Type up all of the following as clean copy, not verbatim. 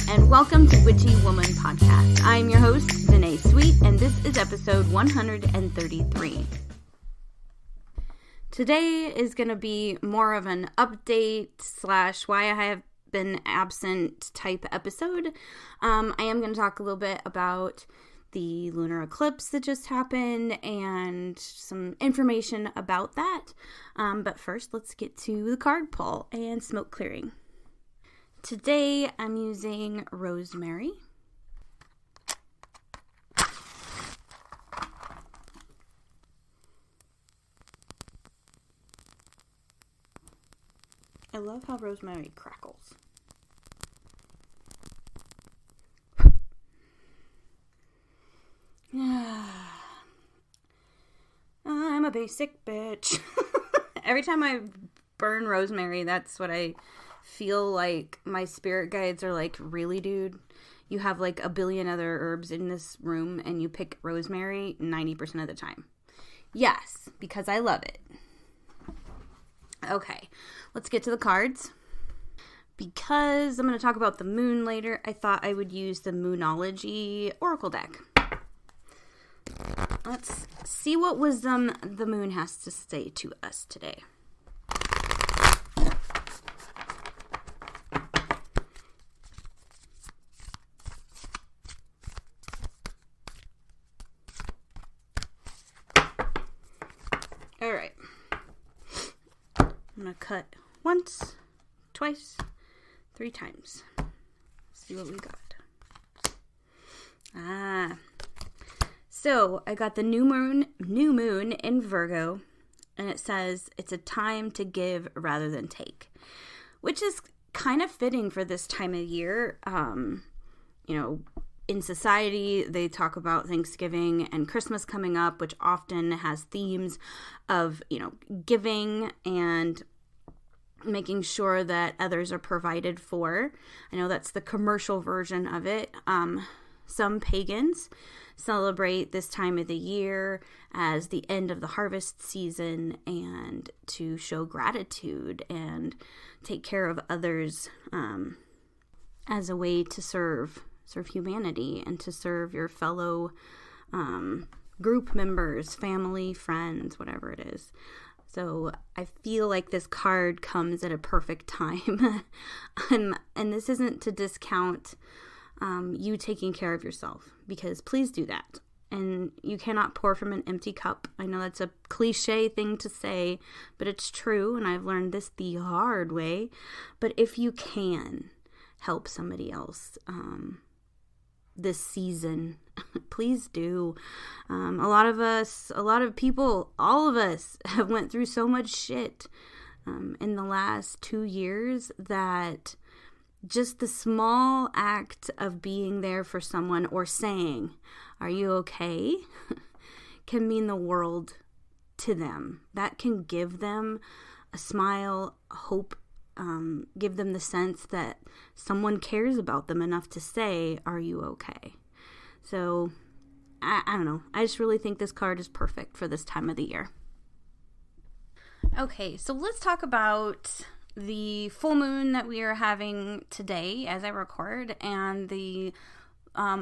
and welcome to Witchy Woman Podcast. I'm your host, DaNae Sweet, and this is episode 133. Today is going to be more of an update / why I have been absent type episode. I am going to talk a little bit about the lunar eclipse that just happened and some information about that. But first, let's get to the card pull and smoke clearing. Today, I'm using rosemary. I love how rosemary crackles. I'm a basic bitch. Every time I burn rosemary, that's what I feel like my spirit guides are like, really, dude? You have like a billion other herbs in this room and you pick rosemary 90% of the time. Yes, because I love it. Okay, let's get to the cards. Because I'm going to talk about the moon later, I thought I would use the Moonology Oracle deck. Let's see what wisdom the moon has to say to us today. All right. I'm going to cut once, twice, 3 times. See what we got. So I got the new moon in Virgo, and it says it's a time to give rather than take, which is kind of fitting for this time of year. In society, they talk about Thanksgiving and Christmas coming up, which often has themes of, giving and making sure that others are provided for. I know that's the commercial version of it. Some pagans celebrate this time of the year as the end of the harvest season and to show gratitude and take care of others as a way to serve humanity and to serve your fellow group members, family, friends, whatever it is. So I feel like this card comes at a perfect time. And this isn't to discount you taking care of yourself, because please do that. And you cannot pour from an empty cup. I know that's a cliche thing to say, but it's true, and I've learned this the hard way. But if you can help somebody else this season, please do. A lot of people, all of us have went through so much shit in the last 2 years that just the small act of being there for someone or saying, "Are you okay?" can mean the world to them. That can give them a smile, hope, give them the sense that someone cares about them enough to say, "Are you okay?" So, I don't know. I just really think this card is perfect for this time of the year. Okay, so let's talk about the full moon that we are having today as I record, and the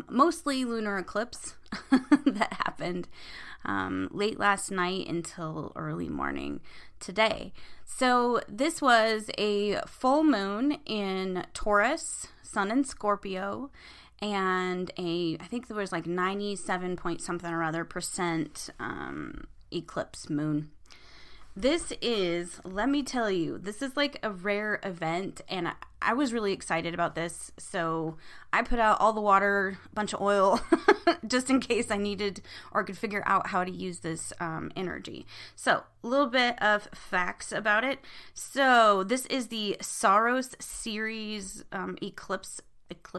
mostly lunar eclipse that happened late last night until early morning today. So this was a full moon in Taurus, Sun in Scorpio, and I think there was like 97 point something or other percent eclipse moon. This is, let me tell you, this is like a rare event, and I was really excited about this, so I put out all the water, a bunch of oil, just in case I needed or could figure out how to use this energy. So, a little bit of facts about it. So, this is the Saros series eclipses? Is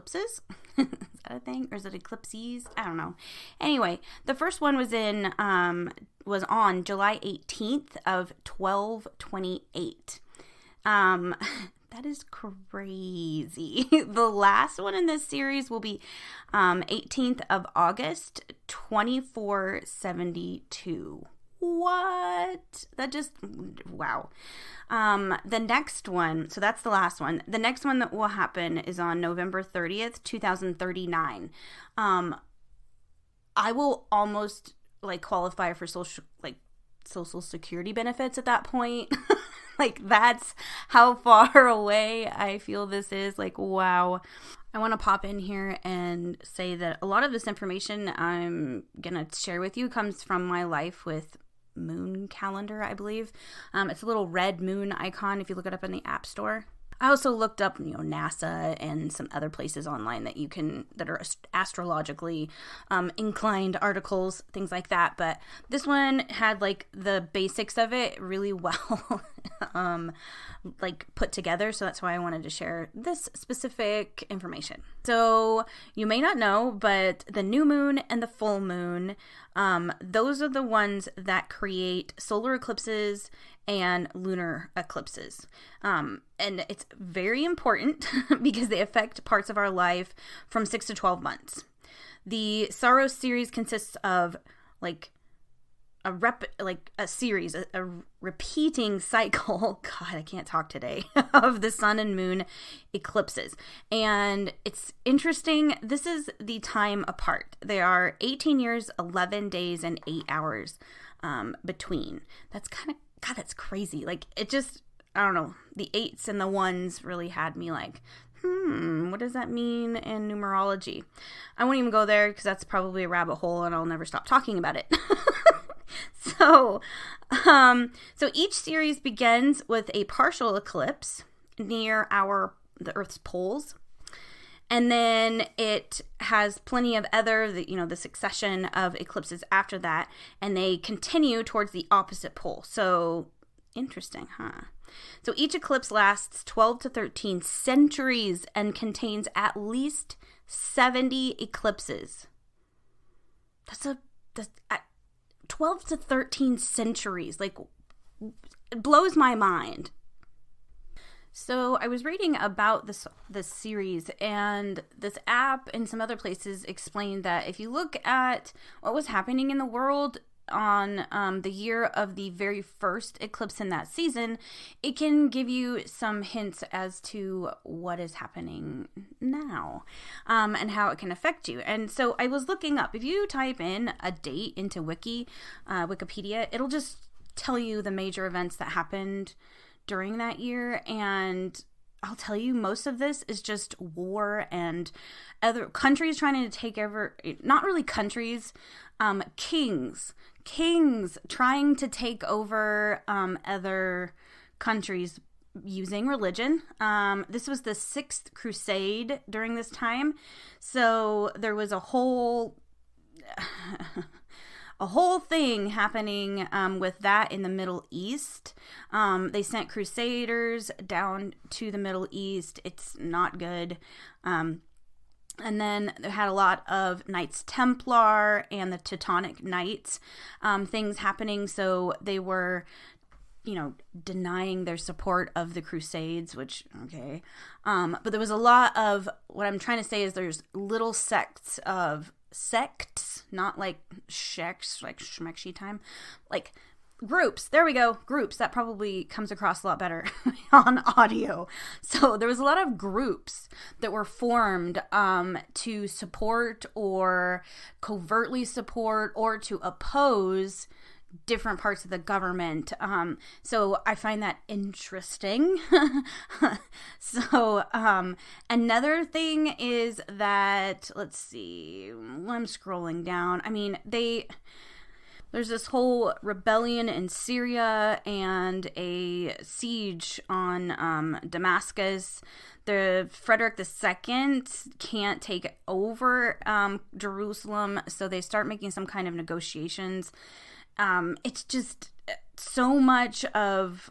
that a thing? Or is it eclipses? I don't know. Anyway, the first one was on July 18th of 1228. That is crazy. The last one in this series will be 18th of August, 2472. what? That just, wow. The next one, so that's the last one. The next one that will happen is on November 30th, 2039. I will almost like qualify for social security benefits at that point. Like, that's how far away I feel this is. Like, wow. I want to pop in here and say that a lot of this information I'm going to share with you comes from my life with Moon Calendar, I believe. It's a little red moon icon if you look it up in the App Store. I also looked up, NASA and some other places online that are astrologically inclined articles, things like that. But this one had like the basics of it really well like put together. So that's why I wanted to share this specific information. So you may not know, but the new moon and the full moon, those are the ones that create solar eclipses and lunar eclipses. And it's very important because they affect parts of our life from 6 to 12 months. The Saros series consists of a series, a repeating cycle, God, I can't talk today, of the sun and moon eclipses. And it's interesting, this is the time apart. They are 18 years, 11 days, and 8 hours between. That's kind of, God, that's crazy. Like, it just, I don't know, the 8s and the 1s really had me like, what does that mean in numerology? I won't even go there because that's probably a rabbit hole and I'll never stop talking about it. So each series begins with a partial eclipse near the Earth's poles. And then it has plenty of other, the succession of eclipses after that, and they continue towards the opposite pole. So, interesting, huh? So each eclipse lasts 12 to 13 centuries and contains at least 70 eclipses. That's 12 to 13 centuries. Like, it blows my mind. So I was reading about this series, and this app and some other places explained that if you look at what was happening in the world on the year of the very first eclipse in that season, it can give you some hints as to what is happening now and how it can affect you. And so I was looking up, if you type in a date into Wikipedia, it'll just tell you the major events that happened during that year, and I'll tell you, most of this is just war and other countries trying to take over, not really countries, kings trying to take over other countries using religion. This was the 6th Crusade during this time, so there was a whole thing happening with that in the Middle East. They sent crusaders down to the Middle East. It's not good. And then they had a lot of Knights Templar and the Teutonic Knights things happening. So they were, denying their support of the Crusades, which, okay. But there was a lot of, what I'm trying to say is there's little sects, not like sheks, like schmeckshy time, like groups. There we go. Groups. That probably comes across a lot better on audio. So there was a lot of groups that were formed to support or covertly support or to oppose different parts of the government. So I find that interesting. So another thing is that, let's see, I'm scrolling down. I mean, there's this whole rebellion in Syria and a siege on Damascus. The Frederick II can't take over Jerusalem, so they start making some kind of negotiations. It's just so much of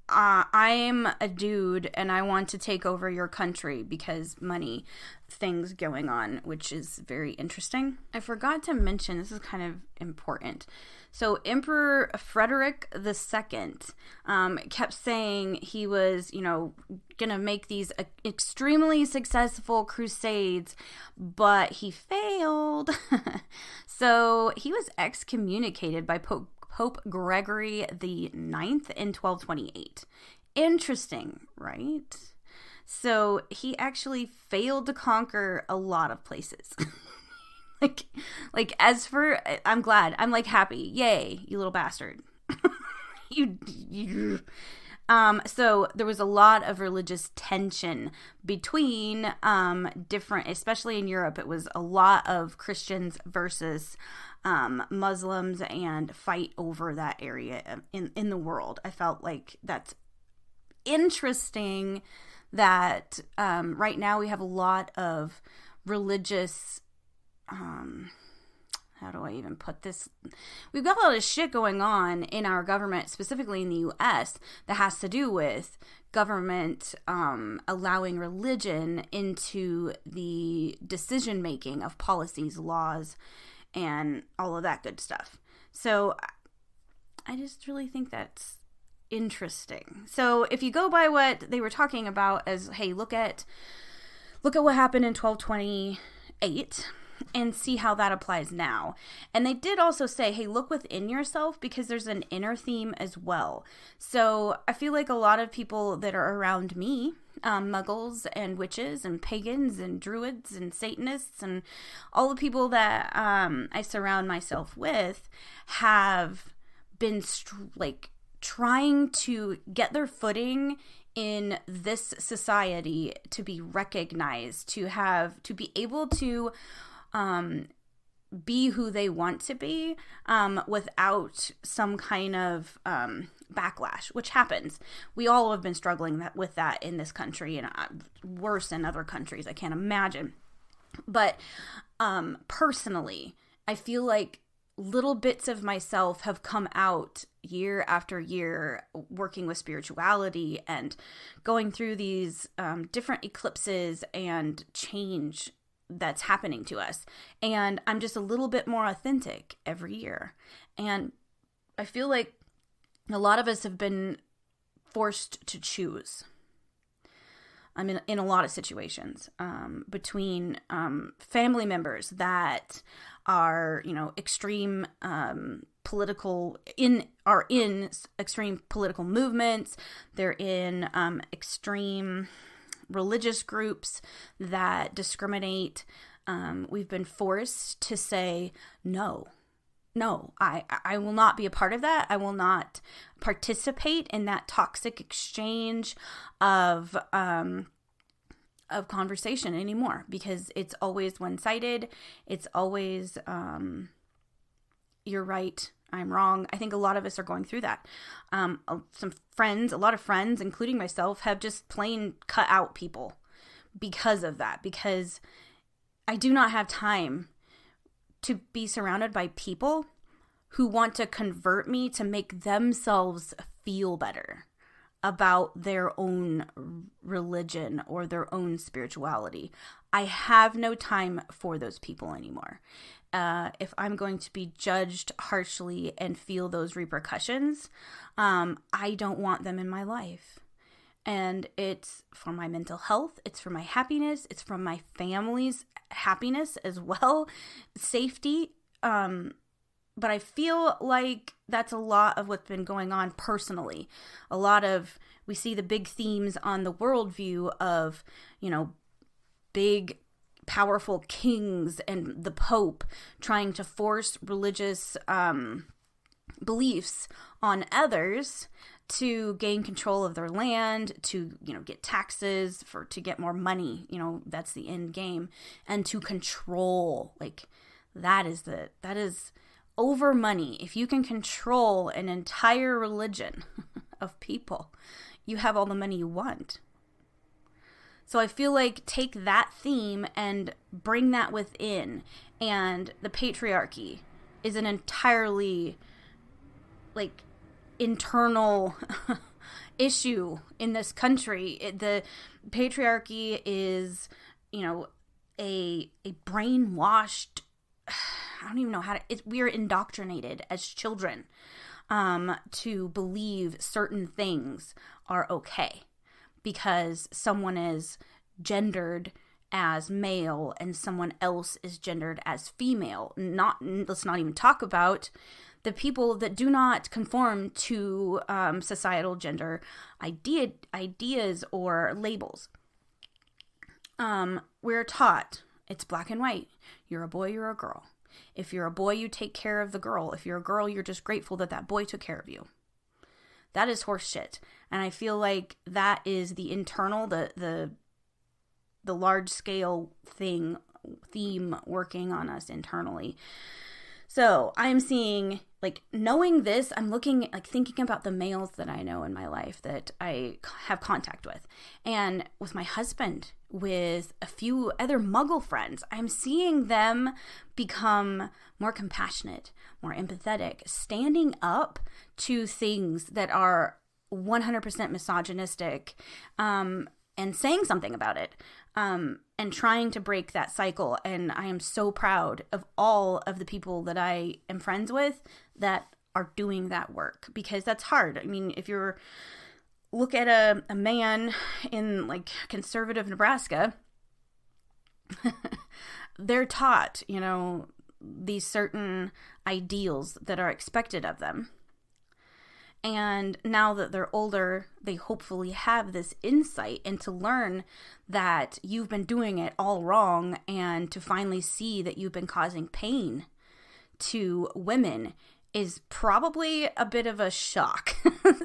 I'm a dude and I want to take over your country because money things going on, which is very interesting. I forgot to mention, this is kind of important. So Emperor Frederick II kept saying he was, gonna make these extremely successful crusades, but he failed. So he was excommunicated by Pope Pope Gregory the Ninth in 1228. Interesting, right? So he actually failed to conquer a lot of places. I'm glad. I'm like happy. Yay, you little bastard. So there was a lot of religious tension between different, especially in Europe. It was a lot of Christians versus Muslims and fight over that area in the world. I felt like that's interesting that right now we have a lot of religious how do I even put this? We've got a lot of shit going on in our government, specifically in the U.S., that has to do with government allowing religion into the decision-making of policies, laws, and all of that good stuff. So I just really think that's interesting. So if you go by what they were talking about as, hey, look at what happened in 1228 and see how that applies now. And they did also say, hey, look within yourself, because there's an inner theme as well. So I feel like a lot of people that are around me, muggles and witches and pagans and druids and Satanists and all the people that I surround myself with, have been trying to get their footing in this society, to be recognized, to be able to be who they want to be without some kind of backlash, which happens. We all have been struggling with that in this country, and worse in other countries. I can't imagine. But personally, I feel like little bits of myself have come out year after year, working with spirituality and going through these different eclipses and change that's happening to us. And I'm just a little bit more authentic every year. And I feel like a lot of us have been forced to choose. I mean, in a lot of situations, between family members that are, extreme political, are in extreme political movements. They're in extreme religious groups that discriminate. We've been forced to say, no, I will not be a part of that. I will not participate in that toxic exchange of conversation anymore, because it's always one-sided. It's always, you're right, I'm wrong. I think a lot of us are going through that. A lot of friends, including myself, have just plain cut out people because of that, because I do not have time to be surrounded by people who want to convert me to make themselves feel better about their own religion or their own spirituality. I have no time for those people anymore. If I'm going to be judged harshly and feel those repercussions, I don't want them in my life. And it's for my mental health, it's for my happiness, it's for my family's happiness as well, safety. But I feel like that's a lot of what's been going on personally. We see the big themes on the worldview of, big, powerful kings and the Pope trying to force religious beliefs on others to gain control of their land, to, get taxes to get more money, that's the end game, and to control, that is over money. If you can control an entire religion of people, you have all the money you want. So I feel like take that theme and bring that within. And the patriarchy is an entirely internal issue in this country. The patriarchy is, a brainwashed, I don't even know how to, we are indoctrinated as children to believe certain things are okay because someone is gendered as male and someone else is gendered as female. Let's not even talk about the people that do not conform to societal gender ideas or labels. We're taught it's black and white. You're a boy, you're a girl. If you're a boy, you take care of the girl. If you're a girl, you're just grateful that that boy took care of you. That is horse shit. And I feel like that is the internal, the large scale theme working on us internally. So I'm seeing, like, knowing this, I'm looking, like, thinking about the males that I know in my life that I have contact with. And with my husband, with a few other muggle friends, I'm seeing them become more compassionate, more empathetic, standing up to things that are 100% misogynistic, and saying something about it, and trying to break that cycle. And I am so proud of all of the people that I am friends with that are doing that work, because that's hard. I mean, if you're look at a man in, like, conservative Nebraska, they're taught, you know, these certain ideals that are expected of them. And now that they're older, they hopefully have this insight, and to learn that you've been doing it all wrong, and to finally see that you've been causing pain to women is probably a bit of a shock.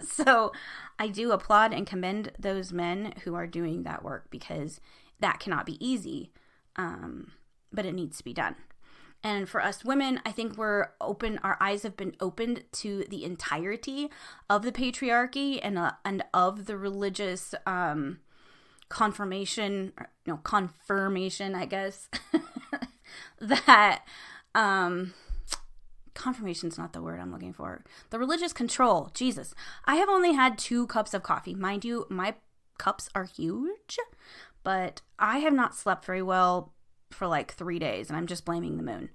So I do applaud and commend those men who are doing that work, because that cannot be easy, but it needs to be done. And for us women, I think we're open, our eyes have been opened to the entirety of the patriarchy and of the religious confirmation, I guess, that confirmation's not the word I'm looking for. The religious control. Jesus. I have only had 2 cups of coffee. Mind you, my cups are huge, but I have not slept very well for like 3 days, and I'm just blaming the moon.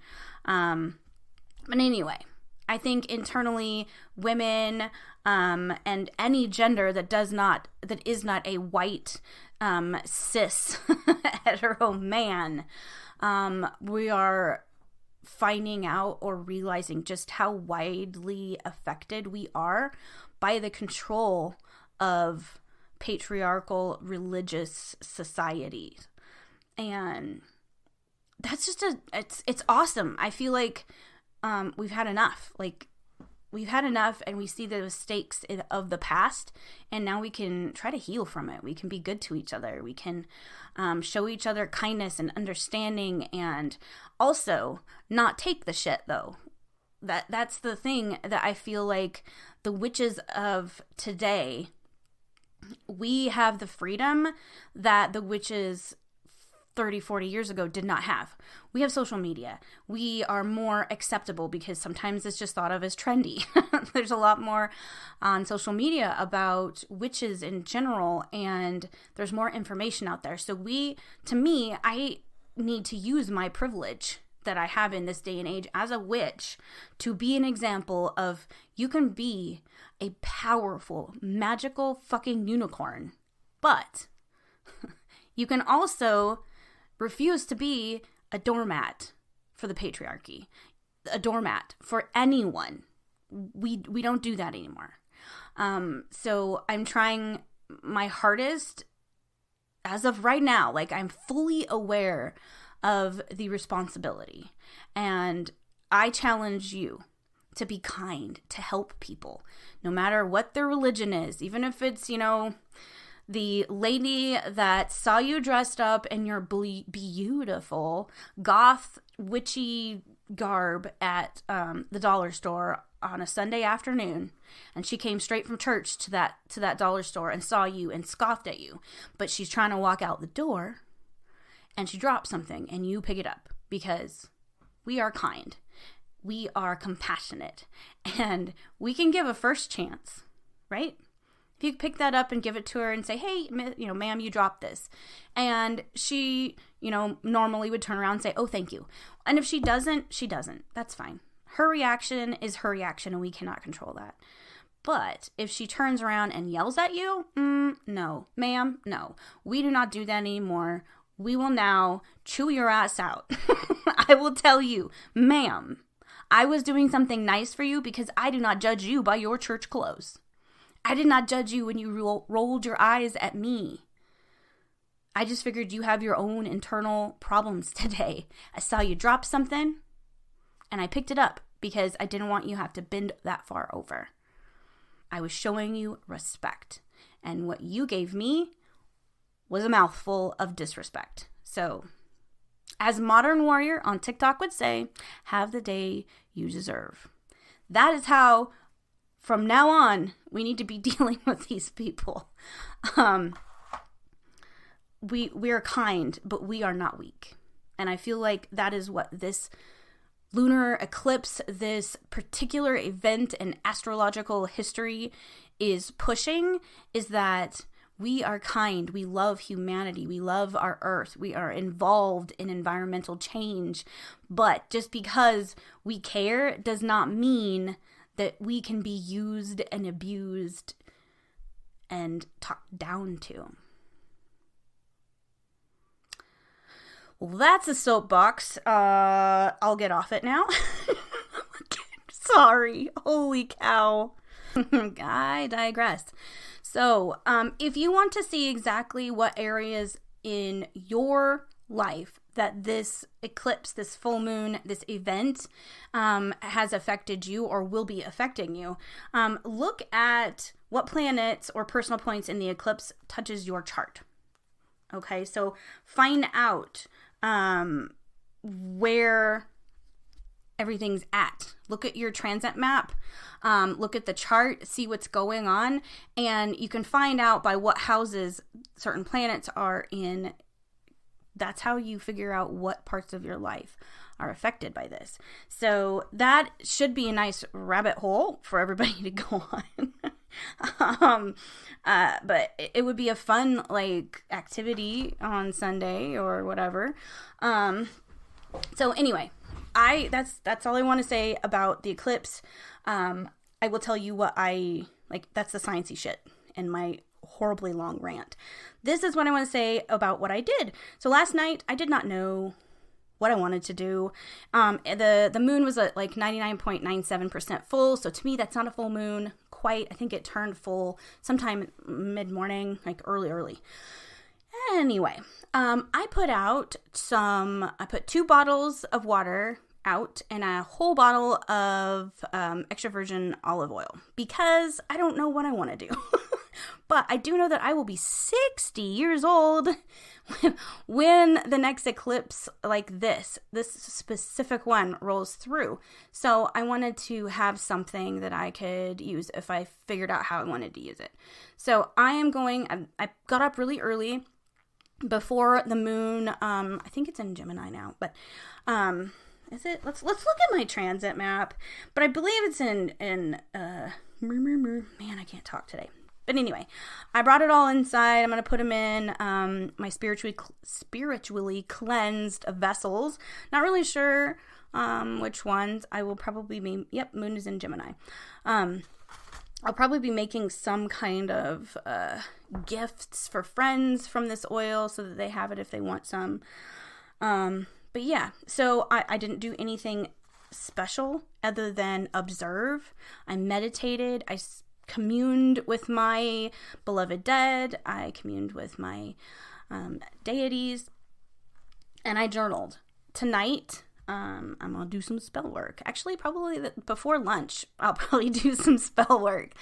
But anyway, I think internally women, and any gender that is not a white, cis, hetero man, we are finding out or realizing just how widely affected we are by the control of patriarchal religious societies. And that's just it's awesome. I feel like we've had enough. Like, we've had enough, and we see the mistakes of the past, and now we can try to heal from it. We can be good to each other. We can show each other kindness and understanding, and also not take the shit, though. That's the thing that I feel like the witches of today, we have the freedom that the witches 30, 40 years ago did not have. We have social media. We are more acceptable because sometimes it's just thought of as trendy. There's a lot more on social media about witches in general, and there's more information out there. So I need to use my privilege that I have in this day and age as a witch to be an example of, you can be a powerful, magical fucking unicorn, but you can also refuse to be a doormat for the patriarchy, a doormat for anyone. We don't do that anymore. So I'm trying my hardest as of right now. Like, I'm fully aware of the responsibility, and I challenge you to be kind, to help people, no matter what their religion is, even if it's, the lady that saw you dressed up in your beautiful goth witchy garb at the dollar store on a Sunday afternoon, and she came straight from church to that dollar store and saw you and scoffed at you, but she's trying to walk out the door and she drops something and you pick it up, because we are kind, we are compassionate, and we can give a first chance, right? If you pick that up and give it to her and say, hey, ma'am, you dropped this. And she, normally would turn around and say, oh, thank you. And if she doesn't, she doesn't. That's fine. Her reaction is her reaction, and we cannot control that. But if she turns around and yells at you, no. Ma'am, no. We do not do that anymore. We will now chew your ass out. I will tell you, ma'am, I was doing something nice for you because I do not judge you by your church clothes. I did not judge you when you rolled your eyes at me. I just figured you have your own internal problems today. I saw you drop something and I picked it up because I didn't want you to have to bend that far over. I was showing you respect. And what you gave me was a mouthful of disrespect. So, as Modern Warrior on TikTok would say, have the day you deserve. That is how, from now on, we need to be dealing with these people. We are kind, but we are not weak. And I feel like that is what this lunar eclipse, this particular event in astrological history is pushing, is that we are kind, we love humanity, we love our earth, we are involved in environmental change. But just because we care does not mean that we can be used and abused and talked down to. Well, that's a soapbox. I'll get off it now. Sorry. Holy cow. I digress. So, if you want to see exactly what areas in your life that this eclipse, this full moon, this event has affected you or will be affecting you, look at what planets or personal points in the eclipse touches your chart. Okay, so find out where everything's at. Look at your transit map, look at the chart, see what's going on, and you can find out by what houses certain planets are in. That's how you figure out what parts of your life are affected by this. So that should be a nice rabbit hole for everybody to go on. But it would be a fun activity on Sunday or whatever. So anyway, that's all I want to say about the eclipse. I will tell you what that's the sciencey shit in my horribly long rant. This is what I want to say about what I did. So last night I did not know what I wanted to do. The moon was at 99.97% full. So to me, that's not a full moon quite. I think it turned full sometime mid-morning, early. Anyway, I put 2 bottles of water out and a whole bottle of extra virgin olive oil because I don't know what I want to do. But I do know that I will be 60 years old when the next eclipse this specific one rolls through. So I wanted to have something that I could use if I figured out how I wanted to use it. So I got up really early before the moon. I think it's in Gemini now, but is it? Let's look at my transit map. But I believe it's in man, I can't talk today. But anyway, I brought it all inside. I'm going to put them in my spiritually cleansed vessels. Not really sure which ones. I will probably be, moon is in Gemini. I'll probably be making some kind of gifts for friends from this oil so that they have it if they want some. But yeah, so I didn't do anything special other than observe. I meditated. I communed with my beloved dead. I communed with my deities, and I journaled. Tonight, I'm gonna do some spell work. Actually, probably before lunch, I'll probably do some spell work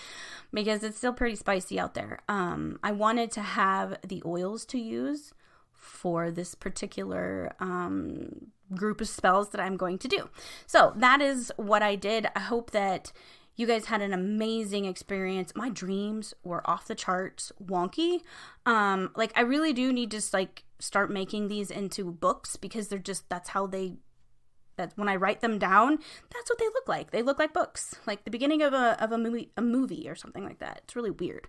because it's still pretty spicy out there. I wanted to have the oils to use for this particular group of spells that I'm going to do. So that is what I did. I hope that you guys had an amazing experience. My dreams were off the charts wonky. I really do need to start making these into books because that's when I write them down, that's what they look like. They look like books, like the beginning of a movie or something like that. It's really weird.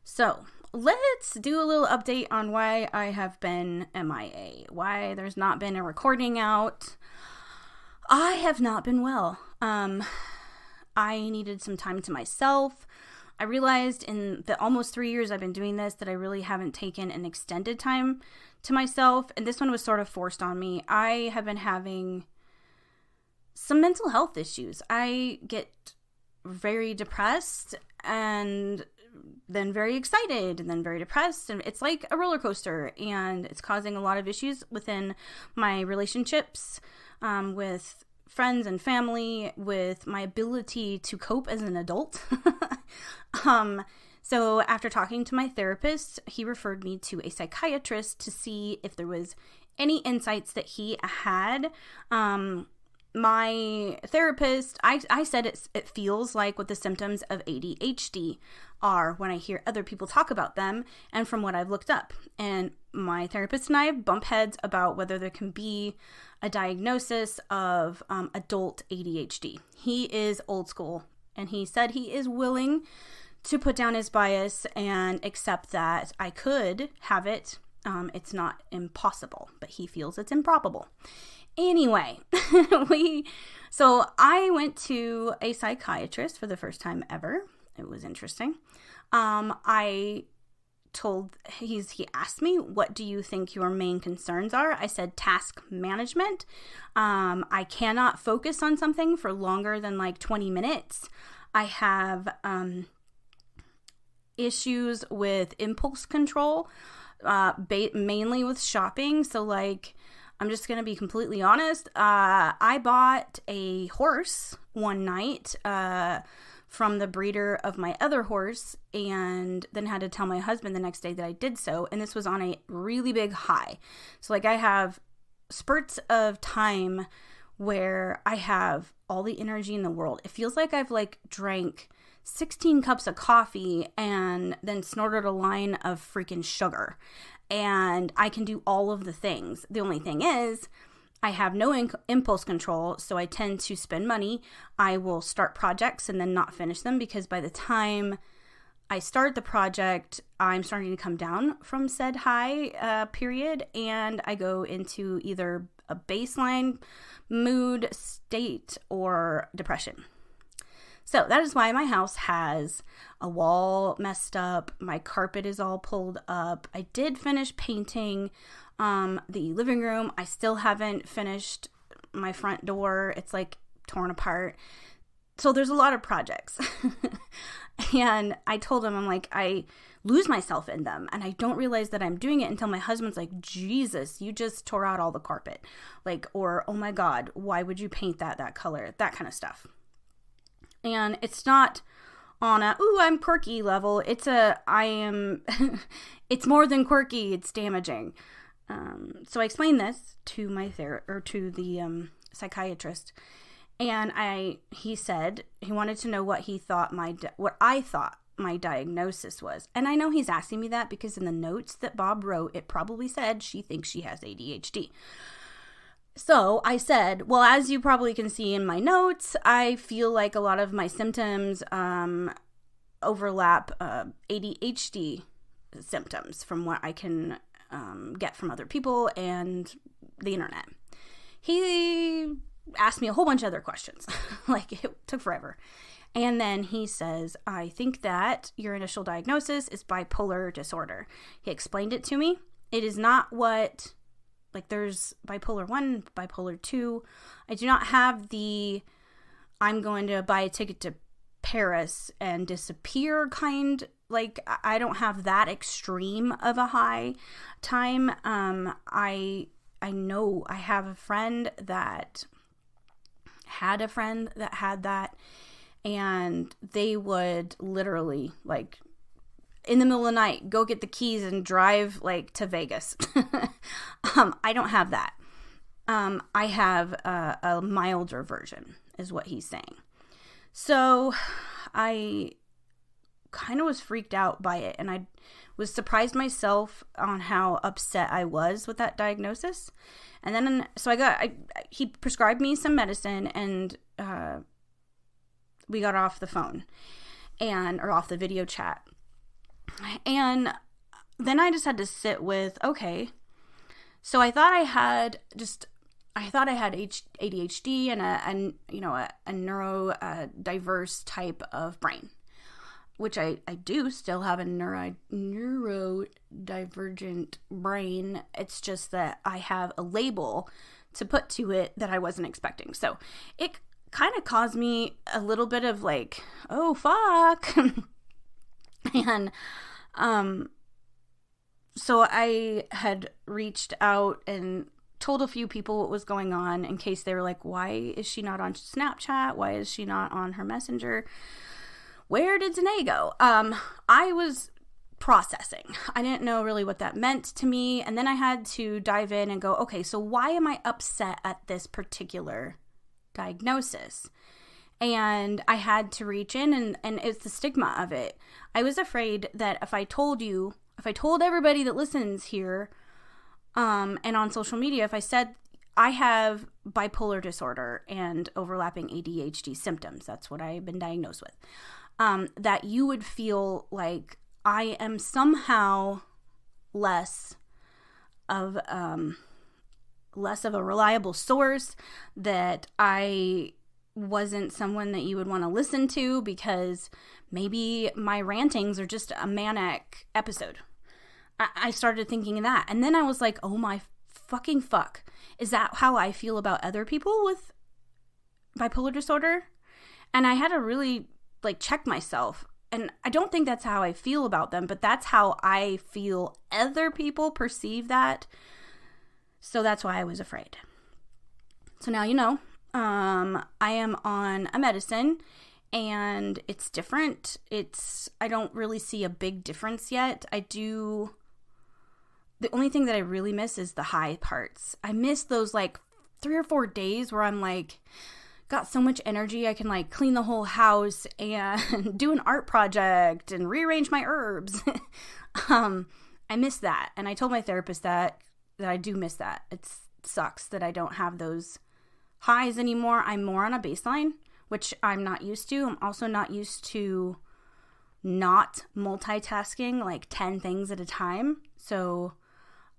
So let's do a little update on why I have been MIA, why there's not been a recording out. I have not been well. I needed some time to myself. I realized in the almost 3 years I've been doing this that I really haven't taken an extended time to myself. And this one was sort of forced on me. I have been having some mental health issues. I get very depressed and then very excited and then very depressed, and it's like a roller coaster, and it's causing a lot of issues within my relationships, with friends and family, with my ability to cope as an adult. So after talking to my therapist, he referred me to a psychiatrist to see if there was any insights that he had. My therapist, I said it feels like what the symptoms of ADHD are when I hear other people talk about them and from what I've looked up. And my therapist and I bump heads about whether there can be a diagnosis of adult ADHD. He is old school, and he said he is willing to put down his bias and accept that I could have it. It's not impossible, but he feels it's improbable. Anyway, so I went to a psychiatrist for the first time ever. It was interesting. He asked me, what do you think your main concerns are? I said task management. I cannot focus on something for longer than like 20 minutes. I have issues with impulse control, mainly with shopping. So like, I'm just going to be completely honest. I bought a horse one night from the breeder of my other horse, and then had to tell my husband the next day that I did so. And this was on a really big high. So like I have spurts of time where I have all the energy in the world. It feels like I've like drank 16 cups of coffee and then snorted a line of freaking sugar. And I can do all of the things. The only thing is, I have no impulse control, so I tend to spend money. I will start projects and then not finish them, because by the time I start the project, I'm starting to come down from said high period, and I go into either a baseline mood state or depression. So that is why my house has a wall messed up. My carpet is all pulled up. I did finish painting the living room. I still haven't finished my front door. It's like torn apart. So there's a lot of projects. And I told him, I'm like, I lose myself in them, and I don't realize that I'm doing it until my husband's like, Jesus, you just tore out all the carpet. Like, or, oh my God, why would you paint that color? That kind of stuff. And it's not on a, ooh, I'm quirky level. It's it's more than quirky. It's damaging. So I explained this to the psychiatrist, and he said he wanted to know what I thought my diagnosis was. And I know he's asking me that because in the notes that Bob wrote, it probably said she thinks she has ADHD. So I said, well, as you probably can see in my notes, I feel like a lot of my symptoms overlap ADHD symptoms from what I can get from other people and the internet. He asked me a whole bunch of other questions. Like, it took forever. And then he says, I think that your initial diagnosis is bipolar disorder. He explained it to me. It is not what... Like, there's bipolar 1, bipolar 2. I do not have the I'm going to buy a ticket to Paris and disappear kind. Like, I don't have that extreme of a high time. I know I have a friend that had that, and they would literally, like, in the middle of the night, go get the keys and drive like to Vegas. I don't have that. I have a milder version, is what he's saying. So I kind of was freaked out by it, and I was surprised myself on how upset I was with that diagnosis. And then, so he prescribed me some medicine, and we got off the phone or off the video chat. And then I just had to sit with, okay, so I thought I had ADHD and a neurodiverse type of brain, which I do still have a neurodivergent brain. It's just that I have a label to put to it that I wasn't expecting. So it kind of caused me a little bit of like, oh, fuck. And so I had reached out and told a few people what was going on in case they were like, why is she not on Snapchat? Why is she not on her messenger? Where did DaNae go? I was processing. I didn't know really what that meant to me. And then I had to dive in and go, okay, so why am I upset at this particular diagnosis? And I had to reach in and it's the stigma of it. I was afraid that if I told everybody that listens here, and on social media, if I said I have bipolar disorder and overlapping ADHD symptoms, that's what I've been diagnosed with, that you would feel like I am somehow less of a reliable source, that I wasn't someone that you would want to listen to because maybe my rantings are just a manic episode. I started thinking of that. And then I was like, oh my fucking fuck. Is that how I feel about other people with bipolar disorder? And I had to really like check myself. And I don't think that's how I feel about them, but that's how I feel other people perceive that. So that's why I was afraid. So now you know, I am on a medicine and it's different. I don't really see a big difference yet. The only thing that I really miss is the high parts. I miss those like 3 or 4 days where I'm like, got so much energy. I can like clean the whole house and do an art project and rearrange my herbs. I miss that. And I told my therapist that I do miss that. It sucks that I don't have those highs anymore. I'm more on a baseline, which I'm not used to. I'm also not used to not multitasking like 10 things at a time. So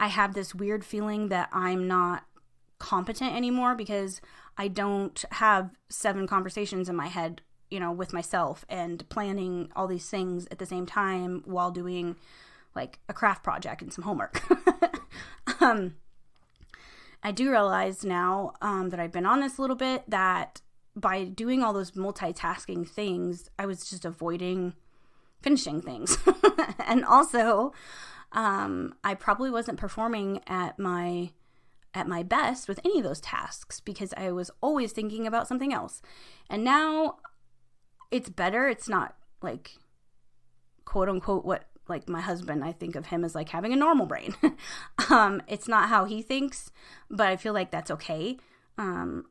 I have this weird feeling that I'm not competent anymore because I don't have 7 conversations in my head, with myself and planning all these things at the same time while doing like a craft project and some homework. I do realize now that I've been on this a little bit that by doing all those multitasking things, I was just avoiding finishing things. And also, I probably wasn't performing at my best with any of those tasks because I was always thinking about something else. And now it's better. It's not like quote unquote what like my husband, I think of him as like having a normal brain. It's not how he thinks, but I feel like that's okay. I'm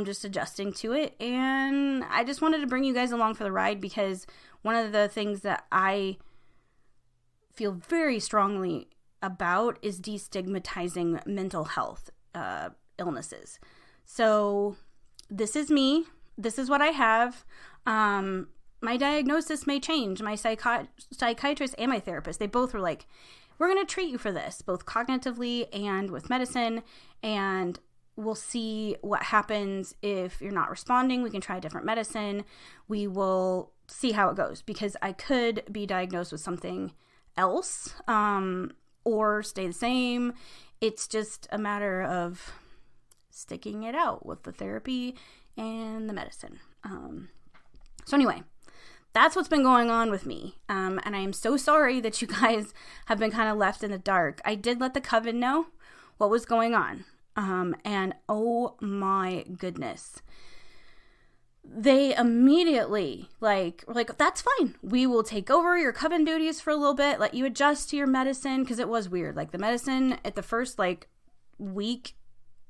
just adjusting to it. And I just wanted to bring you guys along for the ride because one of the things that I feel very strongly about is destigmatizing mental health illnesses. So this is me. This is what I have. My diagnosis may change. My psychiatrist and my therapist, they both were like, we're going to treat you for this, both cognitively and with medicine, and we'll see what happens if you're not responding. We can try a different medicine. We will see how it goes because I could be diagnosed with something else or stay the same. It's just a matter of sticking it out with the therapy and the medicine. So anyway, that's what's been going on with me. And I am so sorry that you guys have been kind of left in the dark. I did let the Coven know what was going on. And oh my goodness. They immediately were like, that's fine. We will take over your Coven duties for a little bit, let you adjust to your medicine. Cause it was weird. Like the medicine at the first week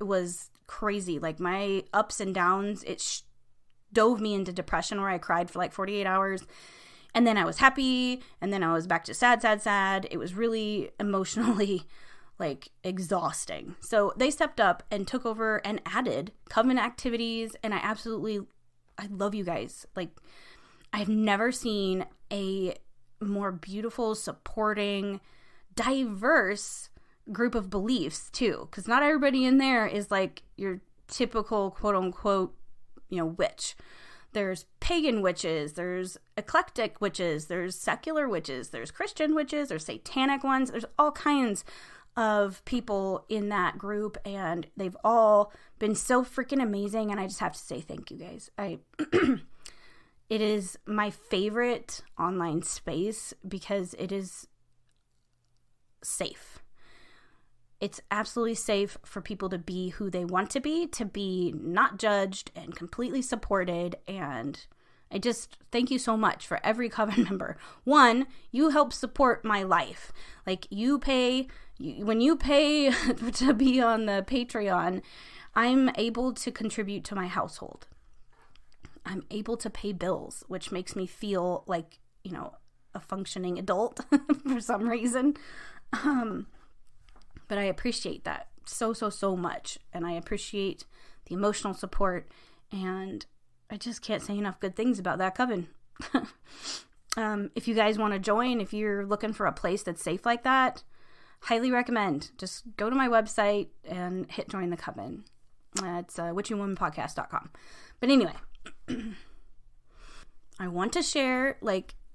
was crazy. Like my ups and downs, it dove me into depression where I cried for 48 hours. And then I was happy. And then I was back to sad. It was really emotionally exhausting. So they stepped up and took over and added Coven activities. And I love you guys. I've never seen a more beautiful, supporting, diverse group of beliefs too. Because not everybody in there is your typical quote unquote, witch. There's pagan witches, there's eclectic witches, there's secular witches, there's Christian witches, there's satanic ones, there's all kinds of people in that group, and they've all been so freaking amazing, and I just have to say thank you, guys. It is my favorite online space because it is safe. It's absolutely safe for people to be who they want to be not judged and completely supported. And I just thank you so much for every Coven member. One, you help support my life. Like when you pay to be on the Patreon, I'm able to contribute to my household. I'm able to pay bills, which makes me feel like, a functioning adult for some reason. But I appreciate that so much. And I appreciate the emotional support. And I just can't say enough good things about that coven. If you guys want to join, if you're looking for a place that's safe like that, highly recommend. Just go to my website and hit join the coven. It's witchywomanpodcast.com. But anyway, I want to share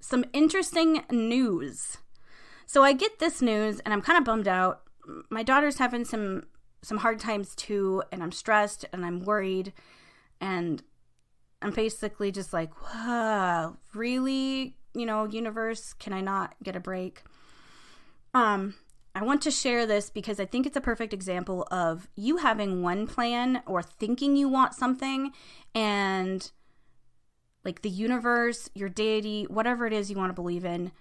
some interesting news. So I get this news and I'm kind of bummed out. My daughter's having some hard times too, and I'm stressed and I'm worried, and I'm basically just like, wow, really? Universe, can I not get a break? I want to share this because I think it's a perfect example of you having one plan or thinking you want something, and the universe, your deity, whatever it is you want to believe in,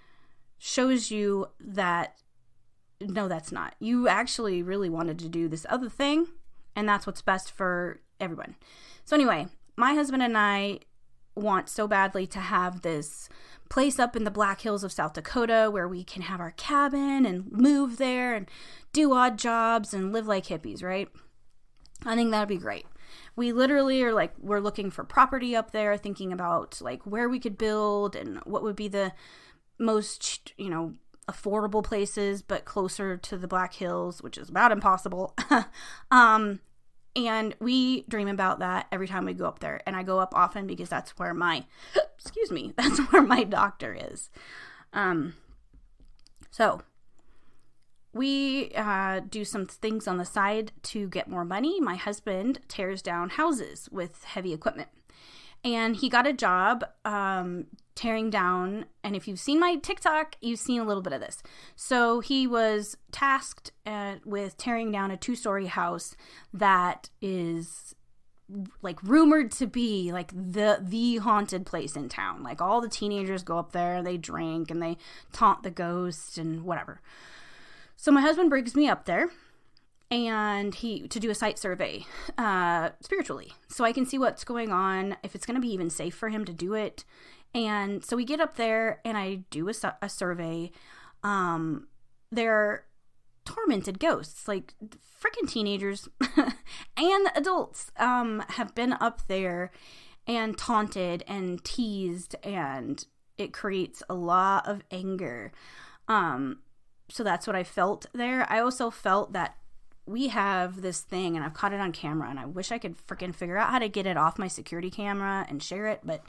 shows you that no, that's not. You actually really wanted to do this other thing, and that's what's best for everyone. So anyway, my husband and I want so badly to have this place up in the Black Hills of South Dakota where we can have our cabin and move there and do odd jobs and live like hippies, right? I think that'd be great. We literally are we're looking for property up there, thinking about where we could build and what would be the most, affordable places, but closer to the Black Hills, which is about impossible. And we dream about that every time we go up there. And I go up often because that's where that's where my doctor is. So we do some things on the side to get more money. My husband tears down houses with heavy equipment. And he got a job tearing down, and if you've seen my TikTok, you've seen a little bit of this. So he was tasked with tearing down a 2-story house that is rumored to be the haunted place in town. All the teenagers go up there, they drink, and they taunt the ghosts and whatever. So my husband brings me up there and to do a site survey spiritually, so I can see what's going on, if it's going to be even safe for him to do it. And so we get up there and I do a survey. They're tormented ghosts, freaking teenagers and adults have been up there and taunted and teased, and it creates a lot of anger. So that's what I felt there. I also felt that we have this thing, and I've caught it on camera, and I wish I could freaking figure out how to get it off my security camera and share it. But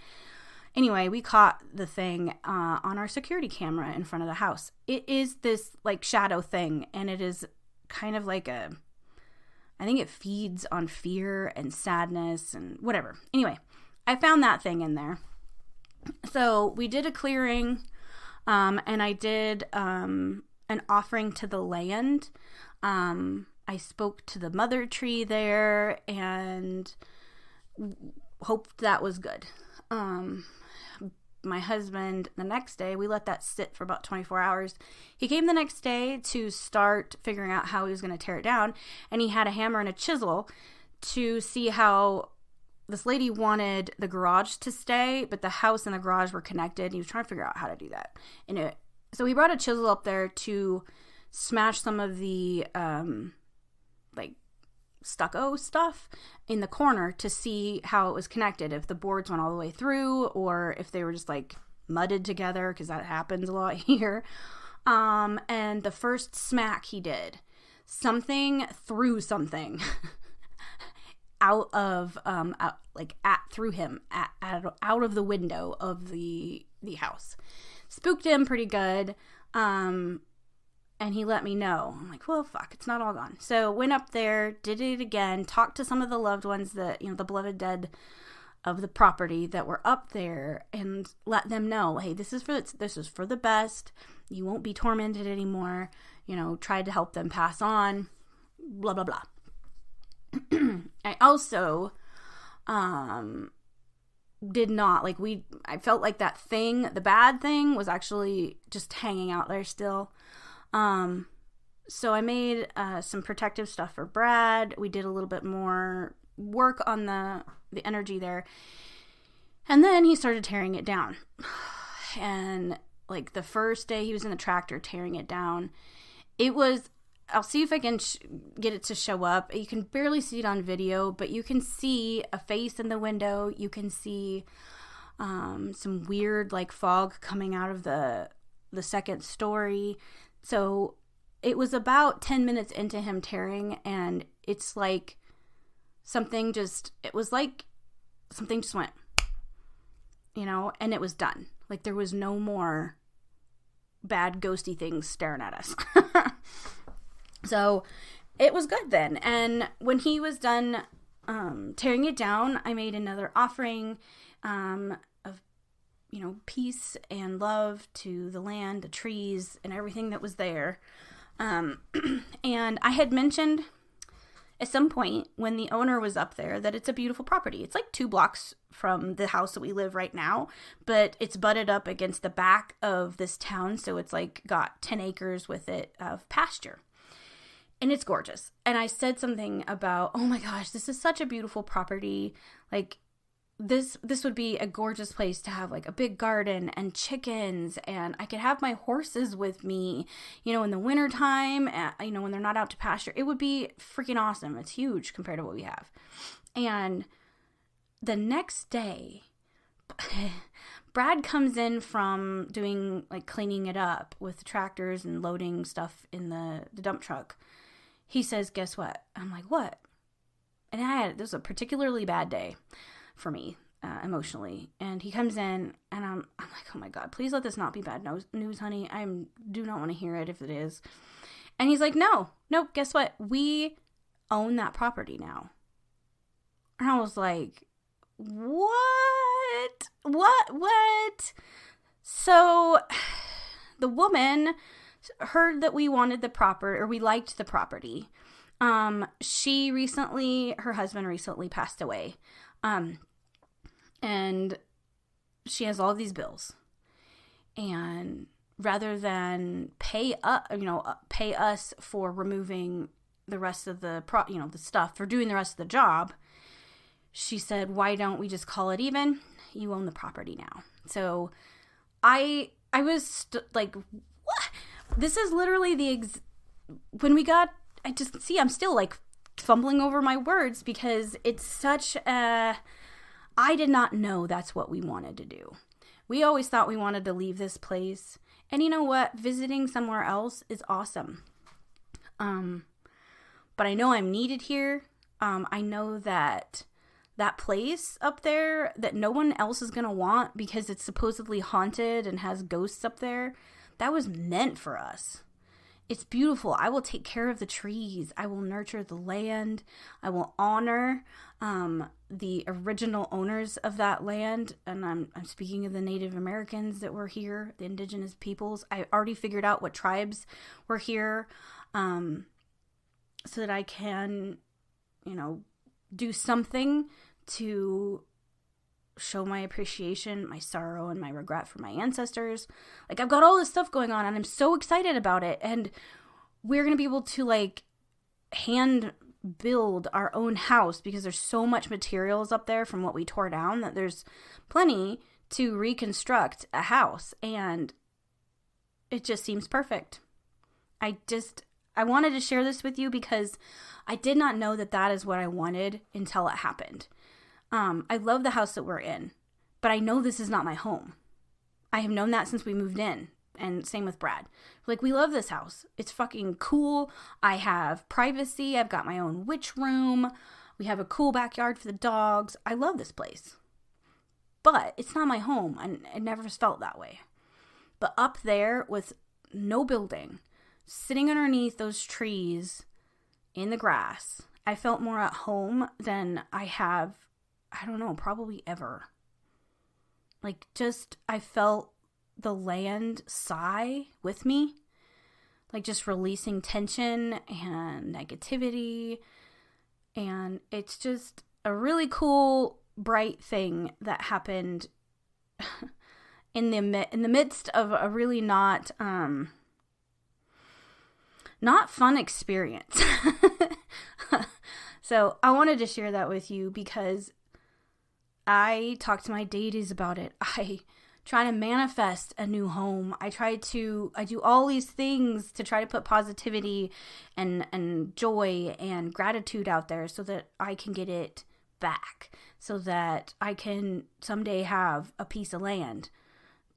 anyway, we caught the thing on our security camera in front of the house. It is this shadow thing, and it is kind of I think it feeds on fear and sadness and whatever. Anyway, I found that thing in there. So we did a clearing, and I did an offering to the land. I spoke to the mother tree there and hoped that was good. My husband, the next day, we let that sit for about 24 hours. He came the next day to start figuring out how he was going to tear it down, and he had a hammer and a chisel to see how this lady wanted the garage to stay, but the house and the garage were connected. He was trying to figure out how to do that. So he brought a chisel up there to smash some of the stucco stuff in the corner to see how it was connected, if the boards went all the way through or if they were just mudded together, because that happens a lot here. And the first smack he did, something threw something out of through him out of the window of the house. Spooked him pretty good. And he let me know. I'm like, well, fuck, it's not all gone. So went up there, did it again, talked to some of the loved ones that, the beloved dead of the property that were up there, and let them know, hey, this is for the best. You won't be tormented anymore. Tried to help them pass on, blah, blah, blah. I also, did not, I felt like that thing, the bad thing, was actually just hanging out there still. So I made, some protective stuff for Brad. We did a little bit more work on the energy there. And then he started tearing it down. And the first day he was in the tractor tearing it down, it was, I'll see if I can get it to show up. You can barely see it on video, but you can see a face in the window. You can see some weird fog coming out of the second story. So it was about 10 minutes into him tearing, and it's like something just went, and it was done. There was no more bad ghosty things staring at us. So it was good then. And when he was done tearing it down, I made another offering of, peace and love to the land, the trees, and everything that was there. And I had mentioned at some point when the owner was up there that it's a beautiful property. It's 2 blocks from the house that we live right now, but it's butted up against the back of this town. So it's got 10 acres with it of pasture. And it's gorgeous. And I said something about, oh my gosh, this is such a beautiful property. This would be a gorgeous place to have a big garden and chickens, and I could have my horses with me, in the wintertime, when they're not out to pasture. It would be freaking awesome. It's huge compared to what we have. And the next day, Brad comes in from doing cleaning it up with the tractors and loading stuff in the dump truck. He says, guess what? I'm like, what? And this was a particularly bad day for me, emotionally. And he comes in, and I'm like, oh my God, please let this not be bad news, honey. I do not want to hear it if it is. And he's like, no, guess what? We own that property now. And I was like, what? So the woman heard that we wanted the property, or we liked the property. Her husband recently passed away. And she has all of these bills, and rather than pay us for removing the rest of the the stuff, for doing the rest of the job, she said, why don't we just call it even? You own the property now. So I was what? This is literally I'm still fumbling over my words, because it's such I did not know that's what we wanted to do. We always thought we wanted to leave this place. And you know what? Visiting somewhere else is awesome. But I know I'm needed here. I know that place up there that no one else is going to want because it's supposedly haunted and has ghosts up there, that was meant for us. It's beautiful. I will take care of the trees. I will nurture the land. I will honor the original owners of that land. And I'm speaking of the Native Americans that were here, the indigenous peoples. I already figured out what tribes were here, so that I can, do something to show my appreciation, my sorrow, and my regret for my ancestors. I've got all this stuff going on, and I'm so excited about it. And we're going to be able to hand build our own house, because there's so much materials up there from what we tore down that there's plenty to reconstruct a house. And it just seems perfect. I wanted to share this with you because I did not know that is what I wanted until it happened. I love the house that we're in, but I know this is not my home. I have known that since we moved in, and same with Brad. We love this house. It's fucking cool. I have privacy. I've got my own witch room. We have a cool backyard for the dogs. I love this place. But it's not my home, and it never felt that way. But up there with no building, sitting underneath those trees in the grass, I felt more at home than I have, I don't know, probably ever. Like, just, I felt the land sigh with me. Like, just releasing tension and negativity. And it's just a really cool, bright thing that happened in the midst of a really not fun experience. So I wanted to share that with you because I talk to my deities about it. I try to manifest a new home. I do all these things to try to put positivity and joy and gratitude out there so that I can get it back, so that I can someday have a piece of land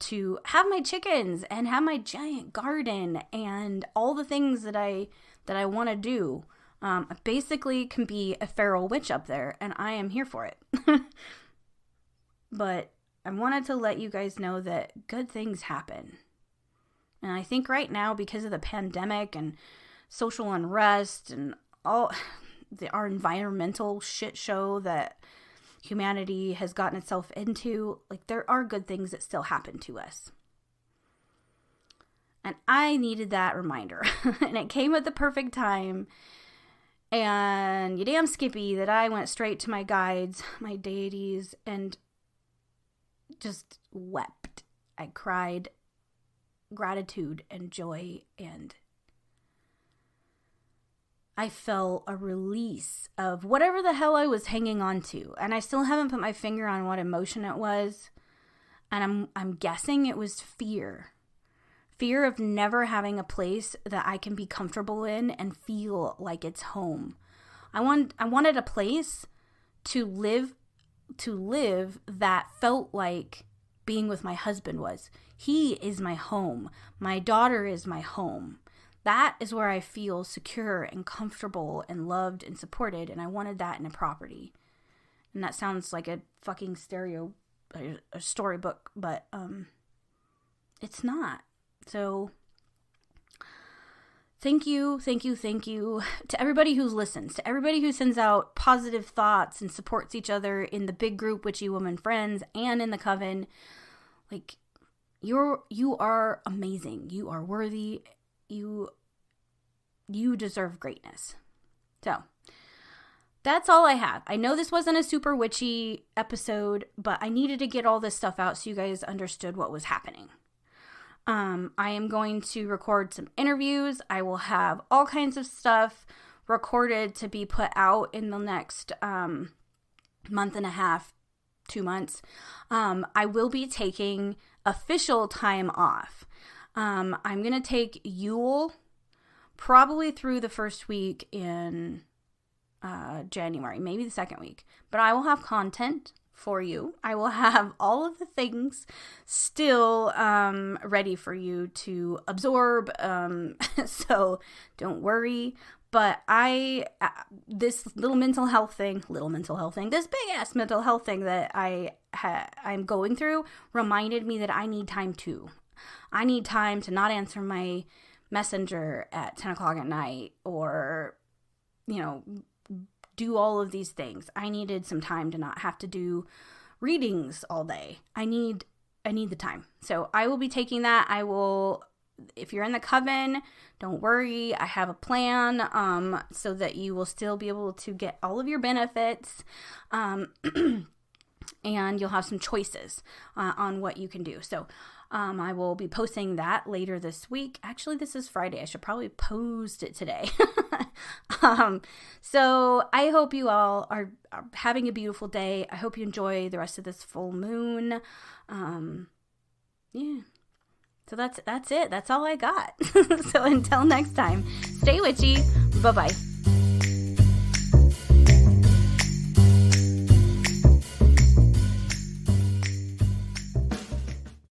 to have my chickens and have my giant garden and all the things that I want to do. I basically can be a feral witch up there, and I am here for it. But I wanted to let you guys know that good things happen. And I think right now, because of the pandemic and social unrest and all our environmental shit show that humanity has gotten itself into, like, there are good things that still happen to us. And I needed that reminder. And it came at the perfect time. And you damn skippy that I went straight to my guides, my deities, and just wept. I cried gratitude and joy, and I felt a release of whatever the hell I was hanging on to. And I still haven't put my finger on what emotion it was. And I'm guessing it was fear. Fear of never having a place that I can be comfortable in and feel like it's home. I wanted a place to live that felt like being with my husband was. He is my home. My daughter is my home. That is where I feel secure and comfortable and loved and supported, and I wanted that in a property. And that sounds like a fucking a storybook, but it's not. So thank you to everybody who listens, to everybody who sends out positive thoughts and supports each other in the big group Witchy Woman Friends and in the Coven. Like, you are amazing. You are worthy. You deserve greatness. So that's all I have. I know this wasn't a super witchy episode, but I needed to get all this stuff out so you guys understood what was happening. I am going to record some interviews. I will have all kinds of stuff recorded to be put out in the next month and a half, 2 months. I will be taking official time off. I'm going to take Yule probably through the first week in January, maybe the second week. But I will have content for you. I will have all of the things still ready for you to absorb. So don't worry. But this little mental health thing, this big ass mental health thing that I'm going through reminded me that I need time too. I need time to not answer my messenger at 10 o'clock at night or, do all of these things. I needed some time to not have to do readings all day. I need the time. So I will be taking that. If you're in the Coven, don't worry. I have a plan so that you will still be able to get all of your benefits. And you'll have some choices on what you can do. So I will be posting that later this week. Actually, this is Friday. I should probably post it today. So I hope you all are having a beautiful day. I hope you enjoy the rest of this full moon. Yeah. So that's it. That's all I got. So until next time, stay witchy. Bye-bye.